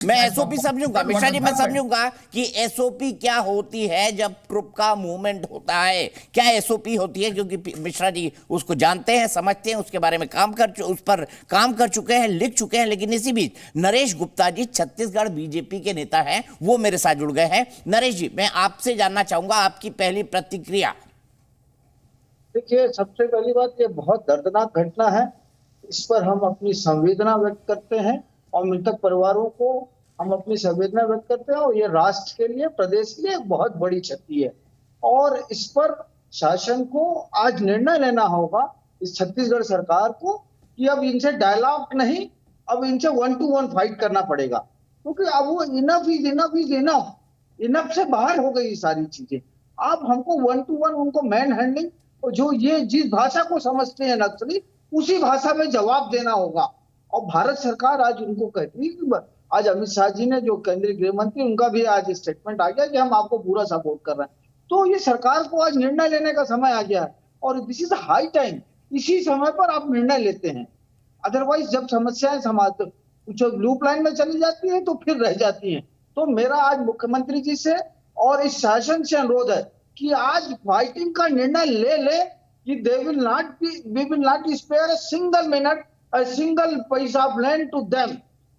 मैं एसओपी समझूंगा मिश्रा जी, मैं समझूंगा कि एसओपी क्या होती है जब ट्रुप का मूवमेंट होता है, क्या एसओपी होती है, क्योंकि मिश्रा जी उसको जानते हैं, समझते हैं, उसके बारे में उस पर काम कर चुके हैं, लिख चुके हैं। लेकिन इसी बीच नरेश गुप्ता जी छत्तीसगढ़ बीजेपी के नेता हैं, वो मेरे साथ जुड़ गए हैं। नरेश जी, मैं आपसे जानना चाहूंगा आपकी पहली प्रतिक्रिया। देखिए, सबसे पहली बात, ये बहुत दर्दनाक घटना है। इस पर हम अपनी संवेदना व्यक्त करते हैं और मृतक परिवारों को हम अपनी संवेदना व्यक्त करते हैं। और ये राष्ट्र के लिए, प्रदेश के लिए एक बहुत बड़ी क्षति है। और इस पर शासन को आज निर्णय लेना होगा, इस छत्तीसगढ़ सरकार को, कि अब इनसे डायलॉग नहीं, अब इनसे 1-to-1 फाइट करना पड़ेगा। क्योंकि अब वो enough is enough is enough, enough से बाहर हो गई सारी चीजें। अब हमको 1-to-1 उनको मैन हैंडलिंग, जो ये जिस भाषा को समझते हैं नक्सली, उसी भाषा में जवाब देना होगा। और भारत सरकार आज उनको कहती है कि आज अमित शाह जी ने, जो केंद्रीय गृह मंत्री, उनका भी आज स्टेटमेंट आ गया कि हम आपको पूरा सपोर्ट कर रहे हैं। तो ये सरकार को आज निर्णय लेने का समय आ गया है और दिस इज हाई टाइम। इसी समय पर आप निर्णय लेते हैं, अदरवाइज जब समस्याएं समाज कुछ लूप लाइन में चली जाती है तो फिर रह जाती हैं। तो मेरा आज मुख्यमंत्री जी से और इस शासन से अनुरोध है कि आज फाइटिंग का निर्णय ले ले कि they will not spare a single minute, a single पैसा ऑफ लैंड टू देम।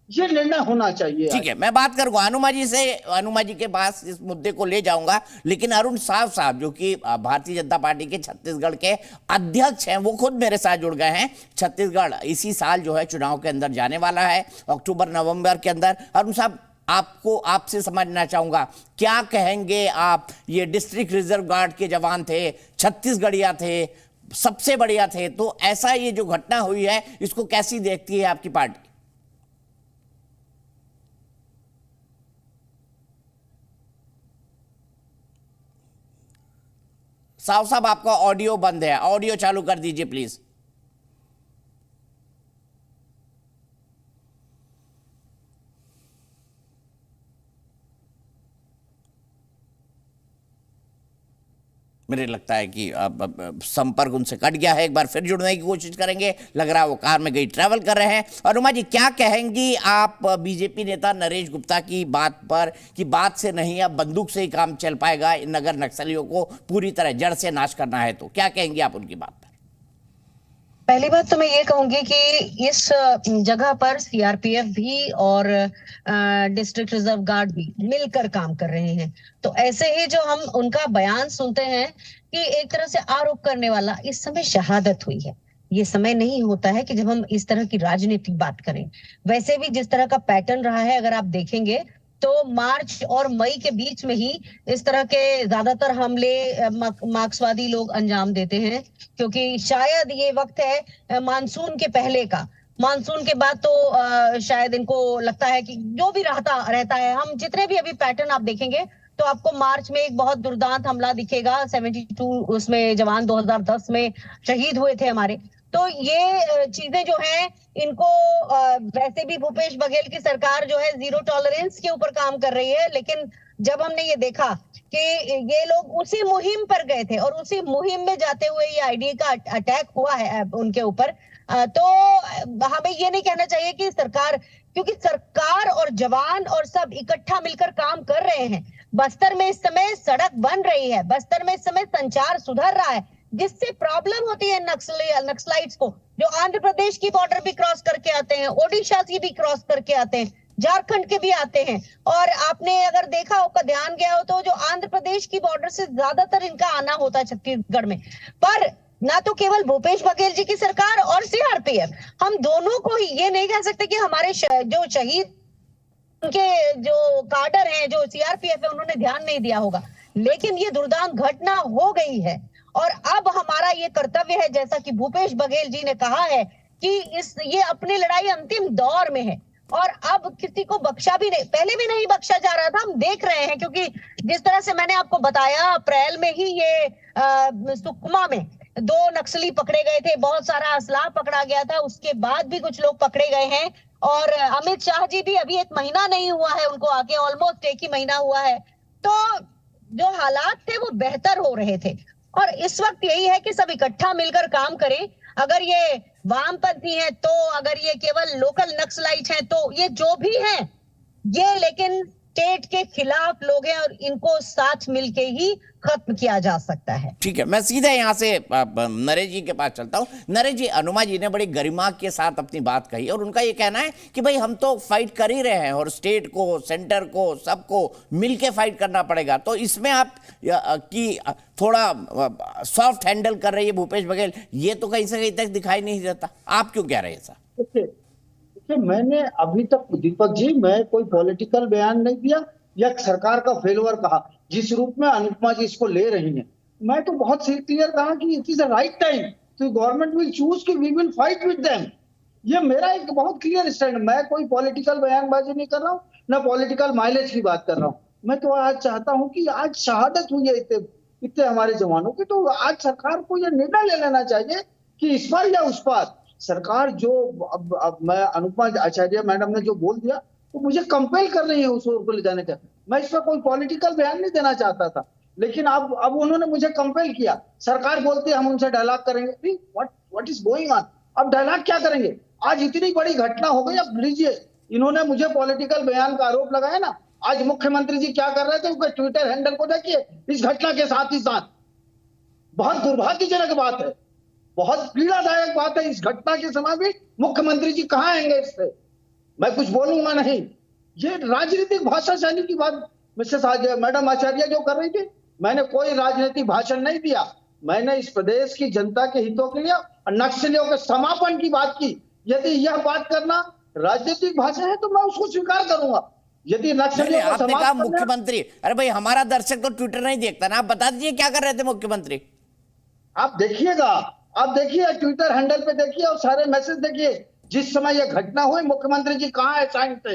ये निर्णय होना चाहिए। ठीक है, मैं बात करूंगा हनुमा जी से, हनुमा जी के पास इस मुद्दे को ले जाऊंगा। लेकिन अरुण साहब जो कि भारतीय जनता पार्टी के छत्तीसगढ़ के अध्यक्ष हैं, वो खुद मेरे साथ जुड़ गए हैं। छत्तीसगढ़ इसी साल जो है चुनाव के अंदर जाने वाला है, अक्टूबर नवंबर के अंदर। अरुण साहब, आपसे समझना चाहूंगा, क्या कहेंगे आप? ये डिस्ट्रिक्ट रिजर्व गार्ड के जवान थे, छत्तीसगढ़िया थे, सबसे बढ़िया थे, तो ऐसा ये जो घटना हुई है, इसको कैसी देखती है आपकी पार्टी? साहब, आपका ऑडियो बंद है, ऑडियो चालू कर दीजिए प्लीज। मुझे लगता है कि अब संपर्क उनसे कट गया है। एक बार फिर जुड़ने की कोशिश करेंगे, लग रहा है वो कार में कहीं ट्रैवल कर रहे हैं। और उमा जी, क्या कहेंगी आप बीजेपी नेता नरेश गुप्ता की बात पर कि बात से नहीं, अब बंदूक से ही काम चल पाएगा, नगर नक्सलियों को पूरी तरह जड़ से नाश करना है? तो क्या कहेंगी आप उनकी बात पर? पहली बात तो मैं ये कहूंगी कि इस जगह पर सीआरपीएफ भी और डिस्ट्रिक्ट रिजर्व गार्ड भी मिलकर काम कर रहे हैं। तो ऐसे ही जो हम उनका बयान सुनते हैं कि एक तरह से आरोप करने वाला, इस समय शहादत हुई है। ये समय नहीं होता है कि जब हम इस तरह की राजनीतिक बात करें। वैसे भी जिस तरह का पैटर्न रहा है, अगर आप देखेंगे तो मार्च और मई के बीच में ही इस तरह के ज्यादातर हमले मार्क्सवादी लोग अंजाम देते हैं, क्योंकि शायद ये वक्त है मानसून के पहले का। मानसून के बाद तो शायद इनको लगता है कि जो भी रहता है, हम जितने भी अभी पैटर्न आप देखेंगे तो आपको मार्च में एक बहुत दुर्दांत हमला दिखेगा, 72 उसमें जवान 2010 में शहीद हुए थे हमारे। तो ये चीजें जो हैं, इनको वैसे भी भूपेश बघेल की सरकार जो है जीरो टॉलरेंस के ऊपर काम कर रही है। लेकिन जब हमने ये देखा कि ये लोग उसी मुहिम पर गए थे और उसी मुहिम में जाते हुए ये आईडी का अटैक हुआ है उनके ऊपर, तो हमें ये नहीं कहना चाहिए कि सरकार, क्योंकि सरकार और जवान और सब इकट्ठा मिलकर काम कर रहे हैं। बस्तर में इस समय सड़क बन रही है, बस्तर में इस समय संचार सुधर रहा है, जिससे प्रॉब्लम होती है नक्सलाइट्स को, जो आंध्र प्रदेश की बॉर्डर भी क्रॉस करके आते हैं, ओडिशा की भी क्रॉस करके आते हैं, झारखंड के भी आते हैं। और आपने अगर देखा होगा, ध्यान गया हो तो, जो आंध्र प्रदेश की बॉर्डर से ज्यादातर इनका आना होता है छत्तीसगढ़ में। पर ना तो केवल भूपेश बघेल जी की सरकार और सीआरपीएफ, हम दोनों को ही ये नहीं कह सकते कि हमारे जो शहीद, उनके जो काडर हैं, जो सीआरपीएफ है, उन्होंने ध्यान नहीं दिया होगा। लेकिन ये दुर्दांत घटना हो गई है और अब हमारा ये कर्तव्य है, जैसा कि भूपेश बघेल जी ने कहा है, कि ये अपनी लड़ाई अंतिम दौर में है और अब किसी को बख्शा भी नहीं, पहले भी नहीं बख्शा जा रहा था, हम देख रहे हैं। क्योंकि जिस तरह से मैंने आपको बताया, अप्रैल में ही ये सुकमा में 2 नक्सली पकड़े गए थे, बहुत सारा असलाह पकड़ा गया था, उसके बाद भी कुछ लोग पकड़े गए हैं। और अमित शाह जी भी अभी 1 महीना नहीं हुआ है उनको आके, ऑलमोस्ट 1 ही महीना हुआ है। तो जो हालात थे वो बेहतर हो रहे थे और इस वक्त यही है कि सब इकट्ठा मिलकर काम करें। अगर ये वामपंथी हैं तो, अगर ये केवल लोकल नक्सलाइट हैं तो, ये जो भी हैं, ये लेकिन स्टेट के खिलाफ लोग हैं और इनको साथ मिलके ही खत्म किया जा सकता है। ठीक है, मैं सीधे यहाँ से नरेश जी के पास चलता हूँ। नरेश जी, अनुमा जी ने बड़ी गरिमा के साथ अपनी बात कही और उनका ये कहना है कि भाई हम तो फाइट कर ही रहे हैं और स्टेट को, सेंटर को, सबको मिलके फाइट करना पड़ेगा। तो इसमें आप की थोड़ा सॉफ्ट हैंडल कर रही है भूपेश बघेल, ये तो कहीं से कहीं तक दिखाई नहीं देता। आप क्यों कह रहे हैं ऐसा? देखिए, मैंने अभी तक दीपक जी, मैं कोई पॉलिटिकल बयान नहीं दिया या सरकार का फेलवर कहा जिस रूप में अनुपमा जी इसको ले रही हैं। मैं तो बहुत क्लियर कहा कि it is a right time तो गवर्नमेंट विल चूज कि we will fight with them. ये मेरा एक बहुत क्लियर स्टैंड। मैं कोई पॉलिटिकल बयानबाजी नहीं कर रहा हूँ, ना पॉलिटिकल माइलेज की बात कर रहा हूँ। मैं तो आज चाहता हूँ कि आज शहादत हुई है इतने हमारे जवानों की, तो आज सरकार को यह निर्णय ले लेना चाहिए कि इस पार या उस पार। सरकार जो अब मैं अनुपमा आचार्य मैडम ने जो बोल दिया तो मुझे कंपेल कर रही है उस ओर को ले जाने का। मैं इस पर कोई पॉलिटिकल बयान नहीं देना चाहता था, लेकिन अब उन्होंने मुझे कंपेल किया। सरकार बोलती है हम उनसे डायलॉग करेंगे। What is going on? अब डायलॉग क्या करेंगे? आज इतनी बड़ी घटना हो गई। अब लीजिए, इन्होंने मुझे पॉलिटिकल बयान का आरोप लगाया ना। आज मुख्यमंत्री जी क्या कर रहे थे, उनके ट्विटर हैंडल को देखिए इस घटना के साथ ही साथ। बहुत दुर्भाग्यजनक बात है, बहुत पीड़ादायक बात है। इस घटना के समय भी मुख्यमंत्री जी कहां आएंगे इससे? मैं कुछ बोलूंगा नहीं। ये राजनीतिक भाषा शैली की बात मिसेस मैडम आचार्य जो कर रही थी, मैंने कोई राजनीतिक भाषण नहीं दिया। मैंने इस प्रदेश की जनता के हितों के लिए और नक्सलियों के समापन की बात की। यदि यह बात करना राजनीतिक भाषा है तो मैं उसको स्वीकार करूंगा। यदि नक्सलियों को आपने कहा समाप्त करना, मुख्यमंत्री, अरे भाई हमारा दर्शक तो ट्विटर नहीं देखता ना, आप बता दीजिए क्या कर रहे थे मुख्यमंत्री? आप देखिएगा, आप देखिए ट्विटर हैंडल पे देखिए और सारे मैसेज देखिए। जिस समय यह घटना हुई मुख्यमंत्री जी कहाँ है साइन पे?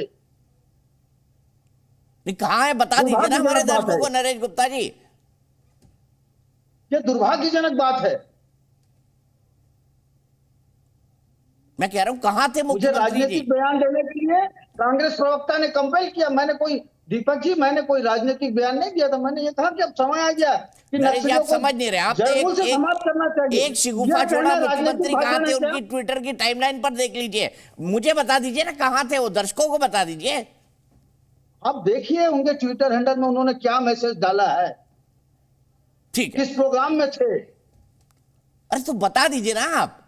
नहीं, कहाँ है बता दीजिए ना हमारे दर्शकों को नरेश गुप्ता जी। यह दुर्भाग्यजनक बात है। मैं कह रहा हूं कहाँ थे मुझे मुख्यमंत्री जी? राजनीतिक बयान देने के लिए कांग्रेस प्रवक्ता ने कंपेल किया। मैंने कोई, दीपक जी, मैंने कोई राजनीतिक बयान नहीं दिया था। मैंने ये कहा कि अब समय आ गया कि नरेश जी, नक्सलियों आप को समझ नहीं रहे। आप जड़ों से समाप्त करना चाहिए। एक शिगुफा यह छोड़ा कहना मुख्यमंत्री राजनीतिक कहाँ भाषण थे, है क्या? उनकी ट्विटर की टाइमलाइन पर देख लीजिए। मुझे बता दीजिए ना कहाँ थे वो, दर्शकों को बता दीजिए। आप देखिए उनके ट्विटर हैंडल में उन्होंने क्या मैसेज डाला है, ठीक है, किस प्रोग्राम में थे। अरे तो बता दीजिए ना आप।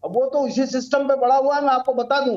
अब वो तो इसी सिस्टम पे पड़ा हुआ है, मैं आपको बता दूं।